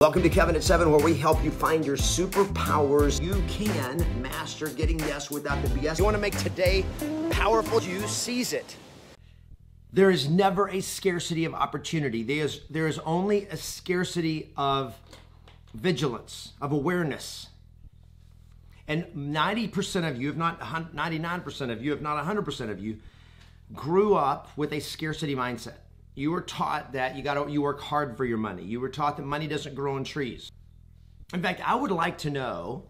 Welcome to Kevin at 7, where we help you find your superpowers. You can master getting yes without the BS. You want to make today powerful? You seize it. There is never a scarcity of opportunity. There is only a scarcity of vigilance, of awareness. And 90% of you, if not 99% of you, if not 100% of you, grew up with a scarcity mindset. You were taught that you work hard for your money. You were taught that money doesn't grow on trees. In fact, I would like to know,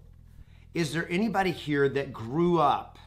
is there anybody here that grew up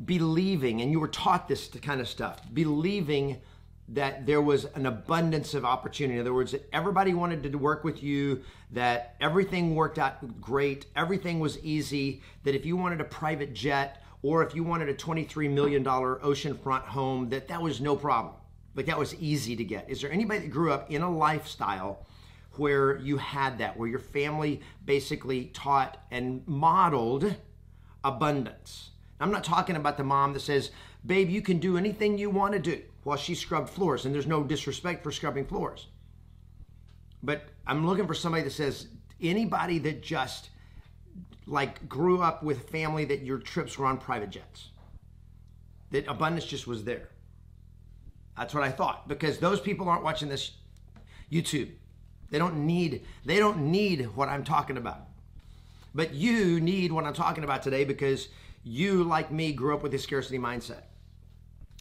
believing, and you were taught this kind of stuff, believing that there was an abundance of opportunity? In other words, that everybody wanted to work with you, that everything worked out great, everything was easy, that if you wanted a private jet, or if you wanted a $23 million oceanfront home, that was no problem. Like, that was easy to get. Is there anybody that grew up in a lifestyle where you had that, where your family basically taught and modeled abundance? I'm not talking about the mom that says, babe, you can do anything you want to do while she scrubbed floors, and there's no disrespect for scrubbing floors. But I'm looking for somebody that says, anybody that just like grew up with family that your trips were on private jets, that abundance just was there. That's what I thought, because those people aren't watching this YouTube. They don't need what I'm talking about. But you need what I'm talking about today, because you, like me, grew up with a scarcity mindset.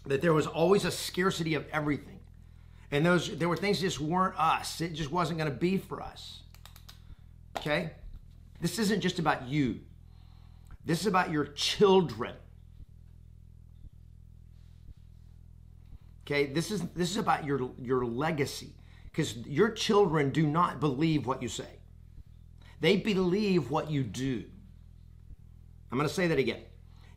That there was always a scarcity of everything. And there were things that just weren't us. It just wasn't going to be for us. Okay? This isn't just about you. This is about your children. Okay? This is about your legacy, because your children do not believe what you say. They believe what you do. I'm going to say that again.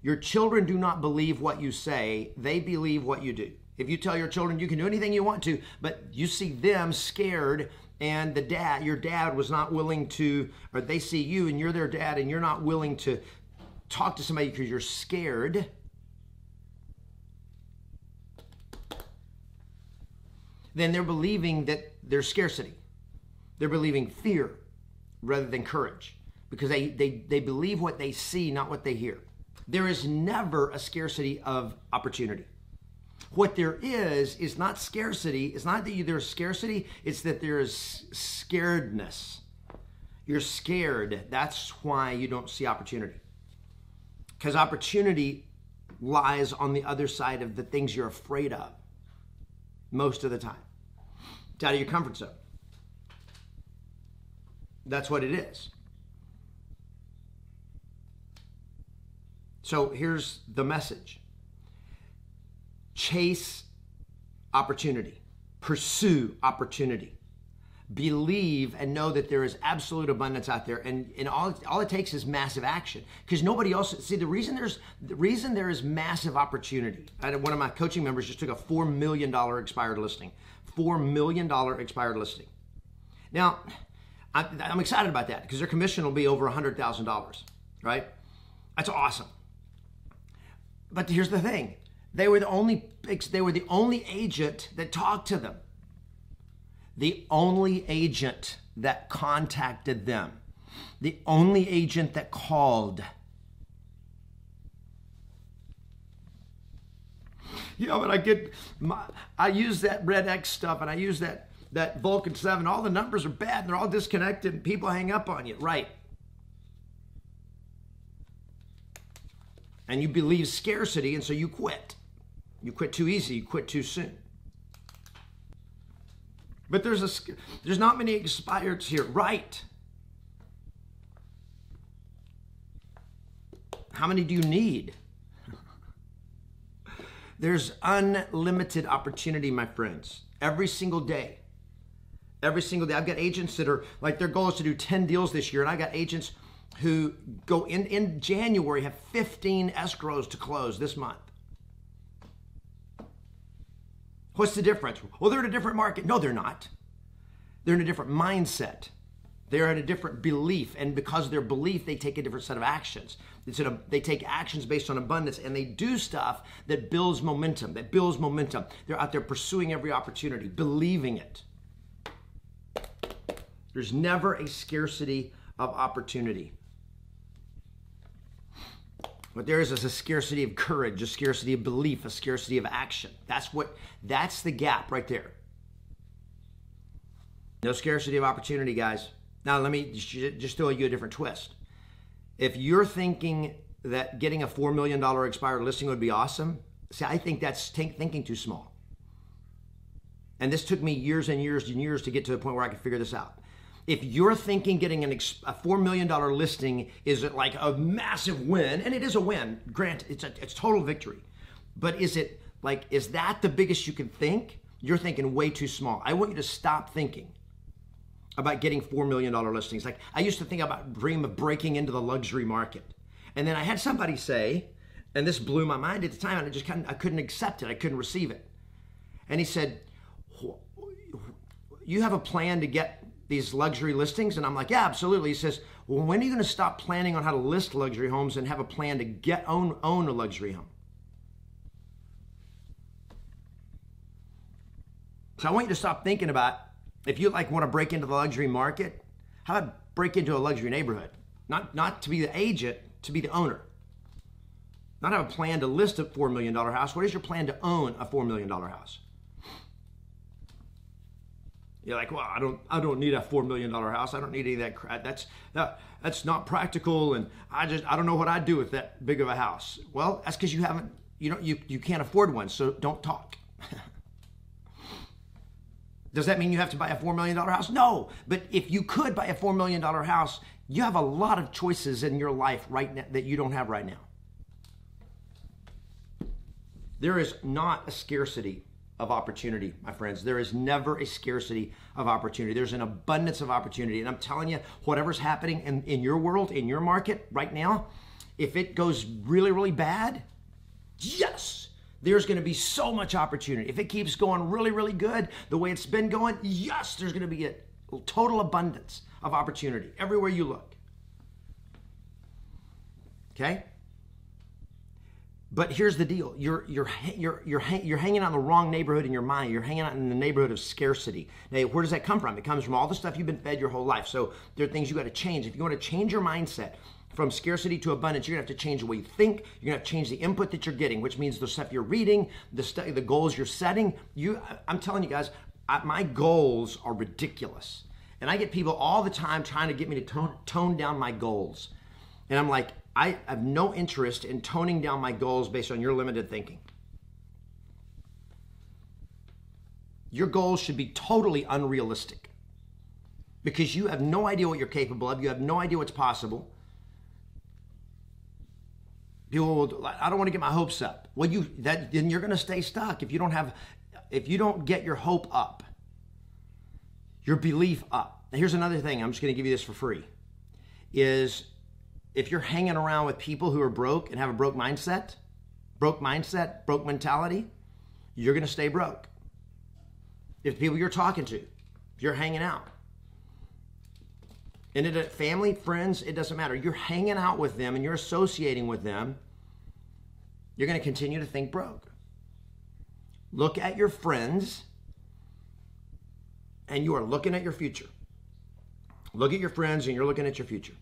Your children do not believe what you say. They believe what you do. If you tell your children you can do anything you want to, but you see them scared, and your dad was not willing to, or they see you and you're their dad and you're not willing to talk to somebody because you're scared, then they're believing that there's scarcity. They're believing fear rather than courage, because they believe what they see, not what they hear. There is never a scarcity of opportunity. What there is not scarcity. It's not that there's scarcity, it's that there is scaredness. You're scared. That's why you don't see opportunity. Because opportunity lies on the other side of the things you're afraid of most of the time. It's out of your comfort zone. That's what it is. So here's the message. Chase opportunity. Pursue opportunity. Believe and know that there is absolute abundance out there, and all it takes is massive action. Because nobody else, see, the reason there is massive opportunity. One of my coaching members just took a $4 million expired listing. $4 million expired listing. Now, I'm excited about that, because their commission will be over $100,000, right? That's awesome. But here's the thing. They were the only agent that talked to them. The only agent that contacted them. The only agent that called. Yeah, but I use that Red X stuff, and I use that Vulcan 7. All the numbers are bad, and they're all disconnected, and people hang up on you. Right. And you believe scarcity, and so you quit. You quit too easy. You quit too soon. But there's not many expireds here. Right. How many do you need? There's unlimited opportunity, my friends. Every single day. Every single day. I've got agents that are, like, their goal is to do 10 deals this year, and I got agents who go in January, have 15 escrows to close this month. What's the difference? Well, they're in a different market. No, they're not. They're in a different mindset. They're in a different belief, and because of their belief, they take a different set of actions. They take actions based on abundance, and they do stuff that builds momentum, They're out there pursuing every opportunity, believing it. There's never a scarcity of opportunity. What there is a scarcity of courage, a scarcity of belief, a scarcity of action. That's the gap right there. No scarcity of opportunity, guys. Now, let me just throw you a different twist. If you're thinking that getting a $4 million expired listing would be awesome, see, I think that's thinking too small. And this took me years and years and years to get to the point where I could figure this out. If you're thinking getting a $4 million listing is like a massive win, and it is a win, granted, it's total victory. But is that the biggest you can think? You're thinking way too small. I want you to stop thinking about getting $4 million listings. Like, I used to dream of breaking into the luxury market. And then I had somebody say, and this blew my mind at the time, and I couldn't accept it. I couldn't receive it. And he said, you have a plan to get these luxury listings? And I'm like, yeah, absolutely. He says, well, when are you going to stop planning on how to list luxury homes and have a plan to own a luxury home? So I want you to stop thinking about, if you want to break into the luxury market, how about break into a luxury neighborhood? Not to be the agent, to be the owner. Not have a plan to list a $4 million house. What is your plan to own a $4 million house? You're like, well, I don't need a $4 million house. I don't need any of that crap. That's not practical, and I don't know what I'd do with that big of a house. Well, that's because you can't afford one, so don't talk. Does that mean you have to buy a $4 million house? No, but if you could buy a $4 million house, you have a lot of choices in your life right now that you don't have right now. There is not a scarcity of opportunity, my friends. There is never a scarcity of opportunity. There's an abundance of opportunity. And I'm telling you, whatever's happening in your world, in your market right now, if it goes really, really bad, yes, there's going to be so much opportunity. If it keeps going really, really good, the way it's been going, yes, there's going to be a total abundance of opportunity everywhere you look. Okay? But here's the deal. You're hanging out in the wrong neighborhood in your mind. You're hanging out in the neighborhood of scarcity. Now, where does that come from? It comes from all the stuff you've been fed your whole life. So there are things you got to change. If you want to change your mindset from scarcity to abundance, you're going to have to change the way you think. You're going to have to change the input that you're getting, which means the stuff you're reading, the goals you're setting. I'm telling you guys, my goals are ridiculous. And I get people all the time trying to get me to tone down my goals. And I'm like, I have no interest in toning down my goals based on your limited thinking. Your goals should be totally unrealistic because you have no idea what you're capable of. You have no idea what's possible. People will, I don't want to get my hopes up. Well, then you're going to stay stuck if you don't get your hope up, your belief up. Now, here's another thing. I'm just going to give you this for free. Is if you're hanging around with people who are broke and have a broke mindset, broke mentality, you're going to stay broke. If the people you're talking to, if you're hanging out, and it family, friends, it doesn't matter. You're hanging out with them and you're associating with them, you're going to continue to think broke. Look at your friends and you are looking at your future. Look at your friends and you're looking at your future.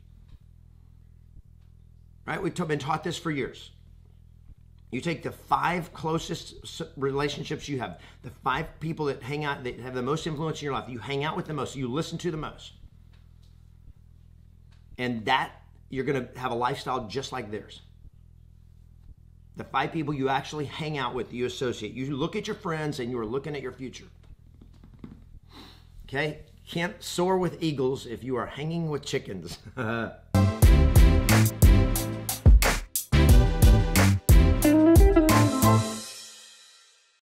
Right? We've been taught this for years. You take the 5 closest relationships you have, the 5 people that hang out, that have the most influence in your life, you hang out with the most, you listen to the most. And that, you're going to have a lifestyle just like theirs. The 5 people you actually hang out with, you associate. You look at your friends and you are looking at your future. Okay? Can't soar with eagles if you are hanging with chickens.